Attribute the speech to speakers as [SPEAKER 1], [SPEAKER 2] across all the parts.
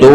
[SPEAKER 1] 2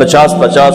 [SPEAKER 1] 50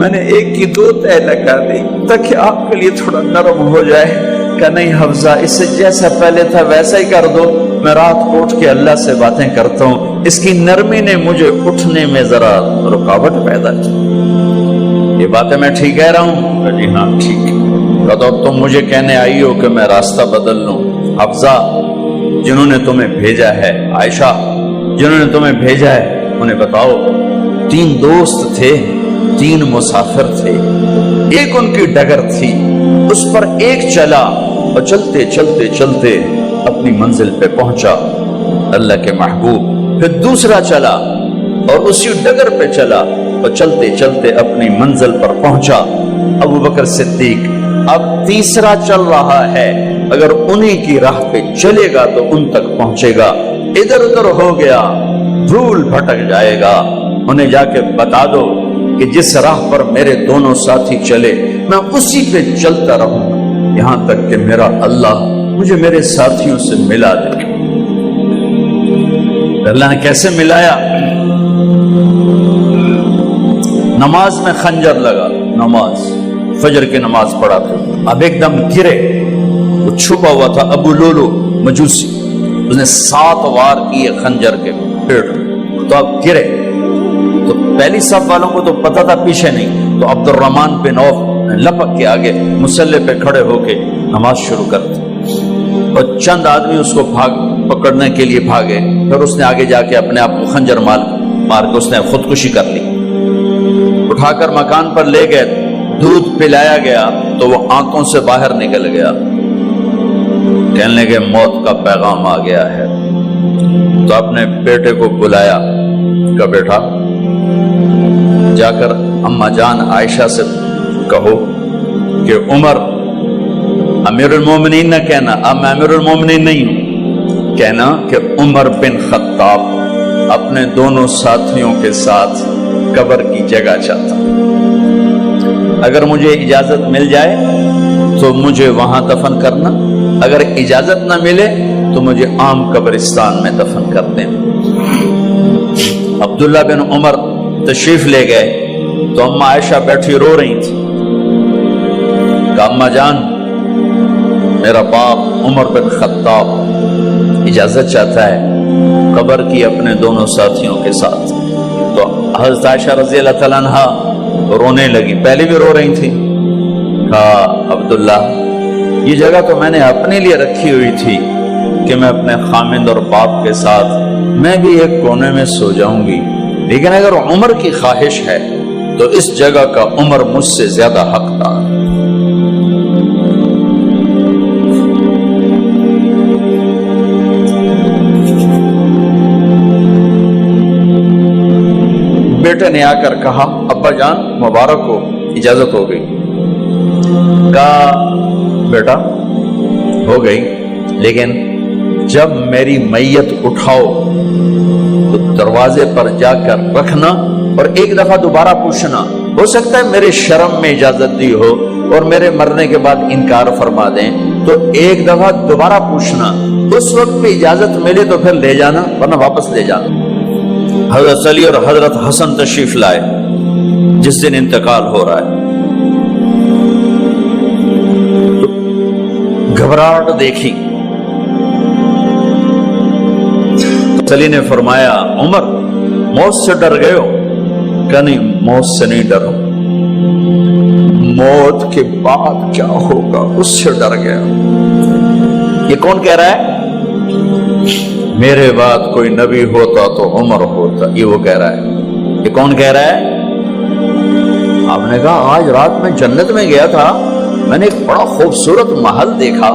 [SPEAKER 1] میں نے ایک کی دو تہ لگا دی تاکہ آپ کے لیے تھوڑا نرم ہو جائے. کہ نہیں حفظہ، اسے جیسا پہلے تھا ویسا ہی کر دو. میں رات کو اٹھ کے اللہ سے باتیں کرتا ہوں، اس کی نرمی نے مجھے اٹھنے میں ذرا رکاوٹ پیدا کی. یہ باتیں میں ٹھیک کہہ رہا ہوں؟ کہ جی ہاں ٹھیک ہے. تو تم مجھے کہنے آئی ہو کہ میں راستہ بدل لوں. حفظہ، جنہوں نے تمہیں بھیجا ہے، عائشہ جنہوں نے تمہیں بھیجا ہے، انہیں بتاؤ. 3 دوست تھے، 3 مسافر تھے. ایک ان کی ڈگر تھی، اس پر ایک چلا اور چلتے چلتے چلتے اپنی منزل پہ پہنچا اللہ کے محبوب. پھر دوسرا چلا اور اسی ڈگر پہ چلا اور چلتے چلتے اپنی منزل پر پہنچا ابو بکر صدیق. اب تیسرا چل رہا ہے، اگر انہی کی راہ پہ چلے گا تو ان تک پہنچے گا. ادھر ادھر ہو گیا، دھول بھٹک جائے گا. انہیں جا کے بتا دو کہ جس راہ پر میرے دونوں ساتھی چلے میں اسی پہ چلتا رہوں یہاں تک کہ میرا اللہ مجھے میرے ساتھیوں سے ملا دے. اللہ نے کیسے ملایا؟ نماز میں خنجر لگا، نماز فجر کی نماز پڑھا تھا. اب ایک دم گرے. وہ چھپا ہوا تھا ابو لولو مجوسی، اس نے 7 وار کیے خنجر کے پیڑ. تو اب گرے تو پہلی صف والوں کو تو پتا تھا، پیچھے نہیں. تو عبد الرحمن بن عوف لپک کے آگے مصلی پہ کھڑے ہو کے نماز شروع کر دی. اور چند آدمی اس کو پکڑنے کے لیے بھاگے. پھر اس نے آگے جا کے اپنے آپ کو خنجر مار کے اس نے خودکشی کر لی. اٹھا کر مکان پر لے گئے، دودھ پلایا گیا تو وہ آنتوں سے باہر نکل گیا. کہنے لگے موت کا پیغام آ گیا ہے. تو اپنے بیٹے کو بلایا کہ بیٹا جا کر اماں جان عائشہ سے کہو کہ عمر امیر المومنین نہ کہنا، اب میں امیر المومنین نہیں ہوں، کہنا کہ عمر بن خطاب اپنے دونوں ساتھیوں کے ساتھ قبر کی جگہ چاہتا. اگر مجھے اجازت مل جائے تو مجھے وہاں دفن کرنا، اگر اجازت نہ ملے تو مجھے عام قبرستان میں دفن کر دیں. عبداللہ بن عمر تشریف لے گئے تو اماں عائشہ بیٹھی رو رہی تھی. کہ اماں جان میرا باپ عمر بن خطاب اجازت چاہتا ہے قبر کی اپنے دونوں ساتھیوں کے ساتھ. تو حضرت عائشہ رضی اللہ تعالیٰ عنہا رونے لگی، پہلے بھی رو رہی تھی. کہا عبداللہ یہ جگہ تو میں نے اپنے لیے رکھی ہوئی تھی کہ میں اپنے خامند اور باپ کے ساتھ میں بھی ایک کونے میں سو جاؤں گی، لیکن اگر عمر کی خواہش ہے تو اس جگہ کا عمر مجھ سے زیادہ حقدار. بیٹے نے آ کر کہا ابا جان مبارک ہو، اجازت ہو گئی. کہا بیٹا ہو گئی، لیکن جب میری میت اٹھاؤ تو دروازے پر جا کر رکھنا اور ایک دفعہ دوبارہ پوچھنا. ہو سکتا ہے میرے شرم میں اجازت دی ہو اور میرے مرنے کے بعد انکار فرما دیں، تو ایک دفعہ دوبارہ پوچھنا. اس وقت پہ اجازت ملے تو پھر لے جانا، ورنہ واپس لے جانا. حضرت علی اور حضرت حسن تشریف لائے جس دن انتقال ہو رہا ہے. گھبراہٹ دیکھی. علی نے فرمایا عمر موت سے ڈر گئے ہو؟ کہ نہیں موت سے نہیں ڈرا، موت کے بعد کیا ہوگا اس سے ڈر گیا. یہ کون کہہ رہا ہے؟ میرے بعد کوئی نبی ہوتا تو عمر ہوتا، یہ وہ کہہ رہا ہے. یہ کون کہہ رہا ہے؟ آپ نے کہا آج رات میں جنت میں گیا تھا، میں نے ایک بڑا خوبصورت محل دیکھا،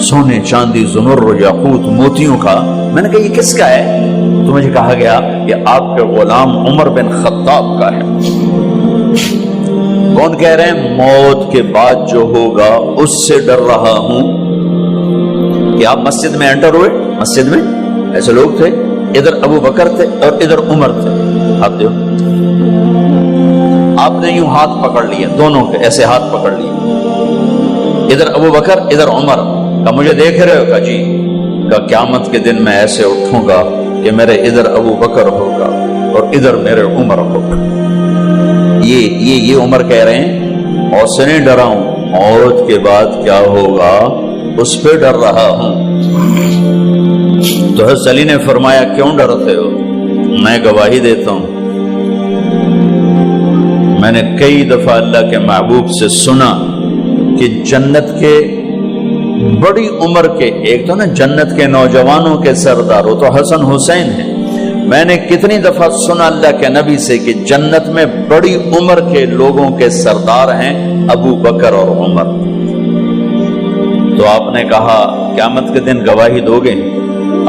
[SPEAKER 1] سونے چاندی زمر و یاقوت موتیوں کا. میں نے کہا یہ کس کا ہے؟ تو مجھے کہا گیا یہ آپ کے غلام عمر بن خطاب کا ہے. کون کہہ رہے ہیں موت کے بعد جو ہوگا اس سے ڈر رہا ہوں. کہ آپ مسجد میں انٹر ہوئے، مسجد میں ایسے لوگ تھے، ادھر ابو بکر تھے اور ادھر عمر تھے. آپ دیو آپ نے یوں ہاتھ پکڑ لیے، دونوں کے ایسے ہاتھ پکڑ لیے، ادھر ابو بکر ادھر عمر. کہ مجھے دیکھ رہے ہو؟ کہ جی. کہ قیامت کے دن میں ایسے اٹھوں گا کہ میرے ادھر ابو بکر ہوگا اور ادھر میرے عمر ہوگا. یہ عمر کہہ رہے ہیں اور سے نہیں ڈرا ہوں، موت کے بعد کیا ہوگا اس پہ ڈر رہا ہوں۔ تو حضرت علی نے فرمایا کیوں ڈرتے ہو؟ میں گواہی دیتا ہوں، میں نے کئی دفعہ اللہ کے محبوب سے سنا کہ جنت کے بڑی عمر کے، ایک تو نا جنت کے نوجوانوں کے سردار، وہ تو حسن حسین ہیں، میں نے کتنی دفعہ سنا اللہ کے نبی سے کہ جنت میں بڑی عمر کے لوگوں کے سردار ہیں ابو بکر اور عمر۔ تو آپ نے کہا قیامت کے دن گواہی دو گے؟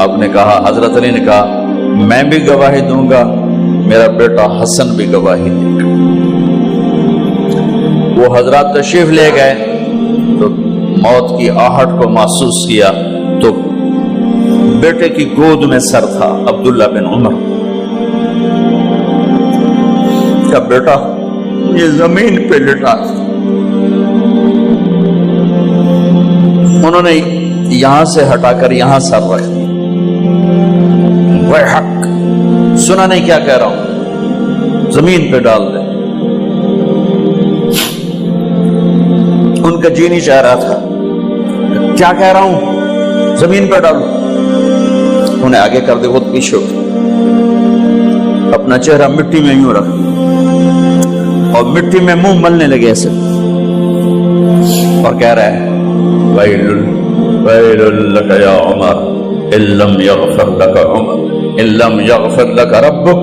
[SPEAKER 1] آپ نے کہا، حضرت علی نے کہا میں بھی گواہی دوں گا، میرا بیٹا حسن بھی گواہی دے گا۔ وہ حضرات تشریف لے گئے تو موت کی آہٹ کو محسوس کیا تو بیٹے کی گود میں سر تھا عبداللہ بن عمر کا بیٹا، یہ زمین پہ لٹا تھا۔ انہوں نے یہاں سے ہٹا کر یہاں سر رکھ دیا۔ وہ حق سنا نہیں کیا کہہ رہا ہوں، زمین پہ ڈال دے۔ ان کا جی نہیں چاہ رہا تھا، کیا کہہ رہا ہوں، زمین پہ ڈالو۔ انہیں آگے کر دے، خود پیچھے اٹھ، اپنا چہرہ مٹی میں یوں رکھ اور مٹی میں منہ ملنے لگے ایسے، اور کہہ رہا ہے ویل لک یا عمر ان لم یغفر لک عمر ان لم یغفر لک ربک،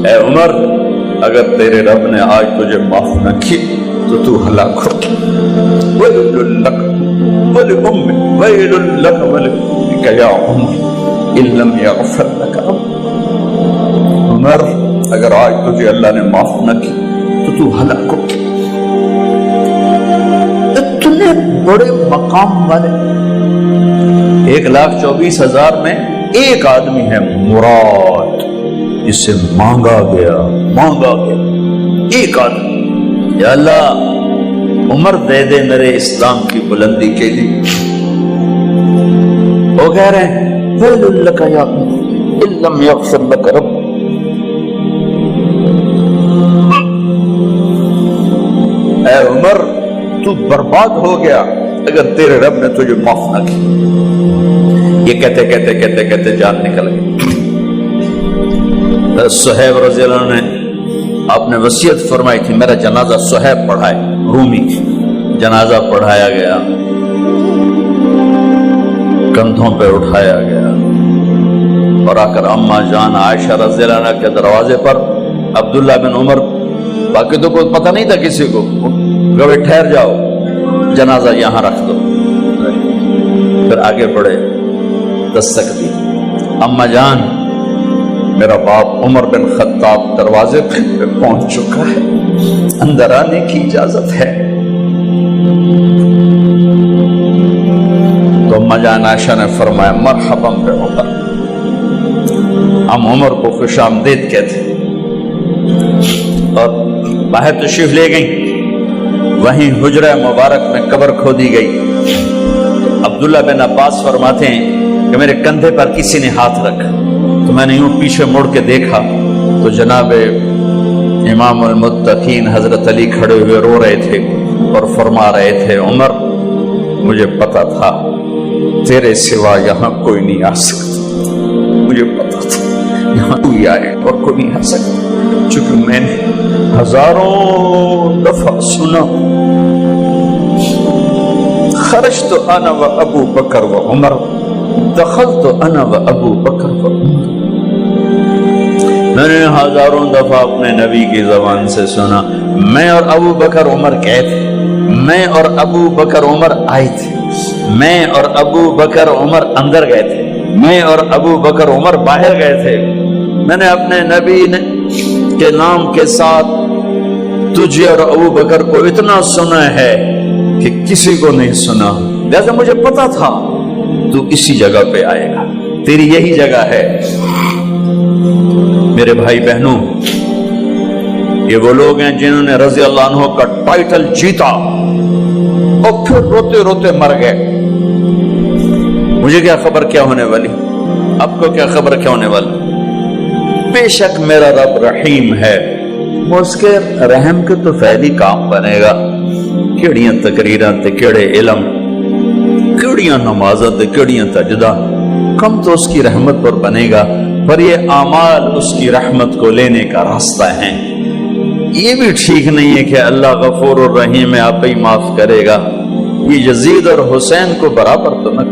[SPEAKER 1] اے عمر اگر تیرے رب نے آج تجھے معاف نہ کی تو ہلاک ہو۔ ویل لک ولأمک ویل لک ولأمک یا عمر ان لم یغفر لک ربک، عمر اگر آج تجھے اللہ نے معاف نہ کی تو ہلاک ہو۔ اتنے بڑے مقام والے 1,24,000 میں ایک آدمی ہے مراد، جس سے مانگا گیا ایک آدمی، یا اللہ عمر دے دے میرے اسلام کی بلندی کے لیے۔ وہ کہہ رہے ہیں ویل لک یا عمر ان لم یغفر لک رب، اے عمر تو برباد ہو گیا اگر تیرے رب نے تجھے معاف نہ کی۔ یہ کہتے کہتے کہتے کہتے جان نکل گئی۔ صہیب رضی اللہ عنہ نے آپ نے وصیت فرمائی تھی میرا جنازہ صہیب پڑھائے، رومی جنازہ پڑھایا گیا، کندھوں پہ اٹھایا گیا، اور آ کر اماں جان عائشہ رضی اللہ عنہ کے دروازے پر عبداللہ بن عمر، باقی تو کوئی پتہ نہیں تھا کسی کو، گوے ٹھہر جاؤ جنازہ یہاں رکھ دو۔ پھر آگے بڑھے، دستک دی، اماں جان میرا باپ عمر بن خطاب دروازے پہ پہنچ چکا ہے، اندر آنے کی اجازت ہے۔ تو اماں جان عائشہ نے فرمایا مرحبا بعمر، ہم عمر کو خوش آمدید کہتے، اور باہر تشریف لے گئیں۔ وہیں حجرہ مبارک میں قبر کھودی گئی۔ عبداللہ بن عباس فرماتے ہیں کہ میرے کندھے پر کسی نے ہاتھ رکھا تو میں نے یوں پیچھے مڑ کے دیکھا تو جناب امام المتقین حضرت علی کھڑے ہوئے رو رہے تھے اور فرما رہے تھے عمر مجھے پتا تھا تیرے سوا یہاں کوئی نہیں آ سکتا، مجھے پتا تھا یہاں کوئی آئے اور کوئی نہیں آ سکتا، چونکہ میں نے ہزاروں دفعہ سنا خرجت انا و ابو بکر و عمر دخلت انا و ابو بکر و عمر، میں نے ہزاروں دفعہ اپنے نبی کی زبان سے سنا میں اور ابو بکر عمر گئے تھے، میں اور ابو بکر عمر آئے تھے، میں اور ابو بکر عمر اندر گئے تھے، میں اور ابو بکر عمر باہر گئے تھے، میں نے اپنے نبی کے نام کے ساتھ تجھے اور ابو بکر کو اتنا سنا ہے کہ کسی کو نہیں سنا، لہذا مجھے پتا تھا تو اسی جگہ پہ آئے گا، تیری یہی جگہ ہے۔ میرے بھائی بہنوں، یہ وہ لوگ ہیں جنہوں نے رضی اللہ عنہ کا ٹائٹل جیتا اور پھر روتے روتے مر گئے۔ مجھے کیا خبر کیا ہونے والی، آپ کو کیا خبر کیا ہونے والی؟ بے شک میرا رب رحیم ہے، اس کے رحم کے تو فعلی کام بنے گا، کیڑیاں تقریراں تے کیڑے علم، کیڑیاں نمازاں تے کیڑیاں سجدہ، کم تو اس کی رحمت پر بنے گا، پر یہ اعمال اس کی رحمت کو لینے کا راستہ ہیں۔ یہ بھی ٹھیک نہیں ہے کہ اللہ غفور الرحیم ہے، آپ ہی معاف کرے گا، یہ یزید اور حسین کو برابر تو نہ